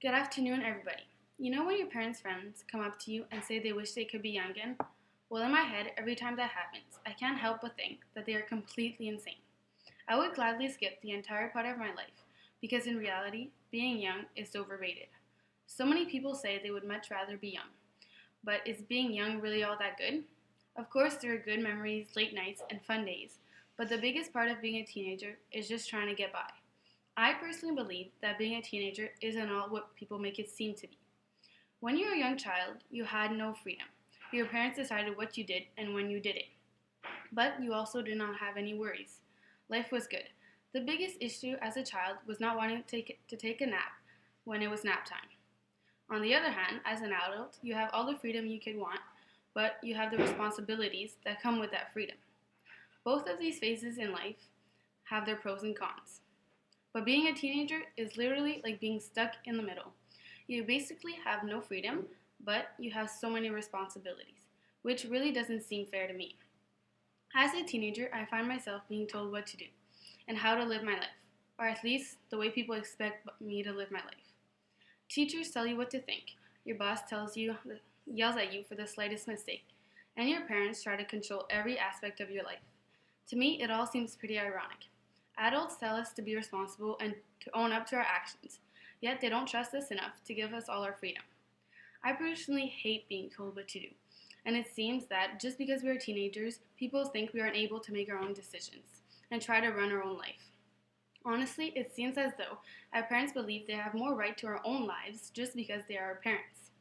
Good afternoon, everybody. You know when your parents' friends come up to you and say they wish they could be young again? Well, in my head, every time that happens, I can't help but think that they are completely insane. I would gladly skip the entire part of my life because in reality, being young is overrated. So many people say they would much rather be young. But is being young really all that good? Of course, there are good memories, late nights, and fun days, but the biggest part of being a teenager is just trying to get by. I personally believe that being a teenager isn't all what people make it seem to be. When you were a young child, you had no freedom. Your parents decided what you did and when you did it. But you also did not have any worries. Life was good. The biggest issue as a child was not wanting to take a nap when it was nap time. On the other hand, as an adult, you have all the freedom you could want, but you have the responsibilities that come with that freedom. Both of these phases in life have their pros and cons. But being a teenager is literally like being stuck in the middle. You basically have no freedom, but you have so many responsibilities, which really doesn't seem fair to me. As a teenager, I find myself being told what to do and how to live my life, or at least the way people expect me to live my life. Teachers tell you what to think, your boss yells at you for the slightest mistake, and your parents try to control every aspect of your life. To me, it all seems pretty ironic. Adults tell us to be responsible and to own up to our actions, yet they don't trust us enough to give us all our freedom. I personally hate being told what to do, and it seems that just because we are teenagers, people think we aren't able to make our own decisions and try to run our own life. Honestly, it seems as though our parents believe they have more right to our own lives just because they are our parents.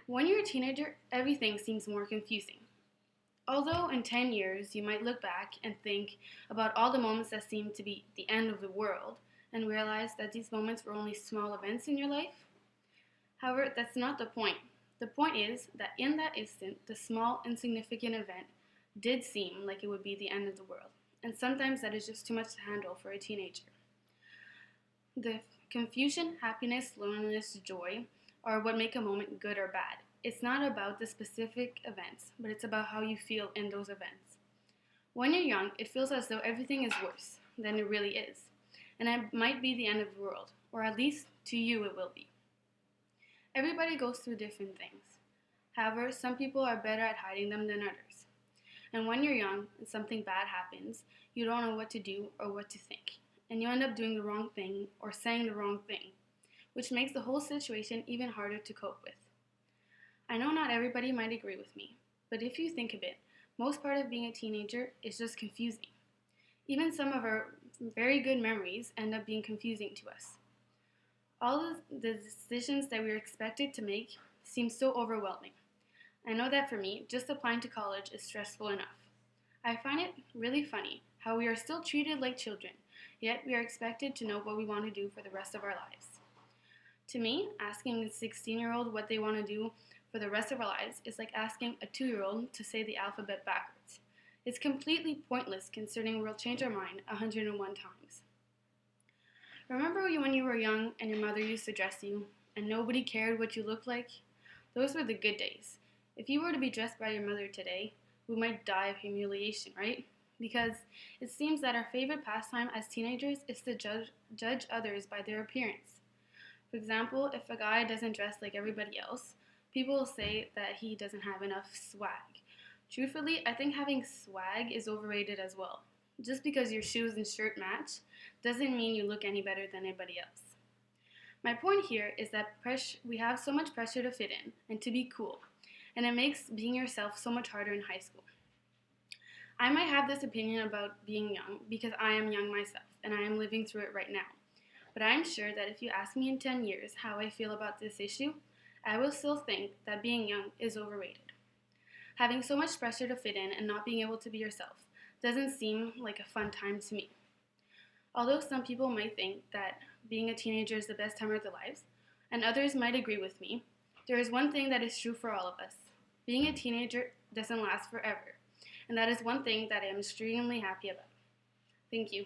When you're a teenager, everything seems more confusing. Although in 10 years you might look back and think about all the moments that seemed to be the end of the world and realize that these moments were only small events in your life. However, that's not the point. The point is that in that instant, the small, insignificant event did seem like it would be the end of the world, and sometimes that is just too much to handle for a teenager. The confusion, happiness, loneliness, joy are what make a moment good or bad. It's not about the specific events, but it's about how you feel in those events. When you're young, it feels as though everything is worse than it really is, and it might be the end of the world, or at least to you it will be. Everybody goes through different things. However, some people are better at hiding them than others. And when you're young and something bad happens, you don't know what to do or what to think, and you end up doing the wrong thing or saying the wrong thing, which makes the whole situation even harder to cope with. I know not everybody might agree with me, but if you think of it, most part of being a teenager is just confusing. Even some of our very good memories end up being confusing to us. All of the decisions that we are expected to make seem so overwhelming. I know that for me, just applying to college is stressful enough. I find it really funny how we are still treated like children, yet we are expected to know what we want to do for the rest of our lives. To me, asking a 16-year-old what they want to do for the rest of our lives is like asking a 2-year-old to say the alphabet backwards. It's completely pointless considering we'll change our mind 101 times. Remember when you were young and your mother used to dress you and nobody cared what you looked like? Those were the good days. If you were to be dressed by your mother today, we might die of humiliation, right? Because it seems that our favorite pastime as teenagers is to judge others by their appearance. For example, if a guy doesn't dress like everybody else, people will say that he doesn't have enough swag. Truthfully, I think having swag is overrated as well. Just because your shoes and shirt match doesn't mean you look any better than anybody else. My point here is that we have so much pressure to fit in and to be cool, and it makes being yourself so much harder in high school. I might have this opinion about being young because I am young myself and I am living through it right now. But I'm sure that if you ask me in 10 years how I feel about this issue, I will still think that being young is overrated. Having so much pressure to fit in and not being able to be yourself doesn't seem like a fun time to me. Although some people might think that being a teenager is the best time of their lives, and others might agree with me, there is one thing that is true for all of us. Being a teenager doesn't last forever, and that is one thing that I am extremely happy about. Thank you.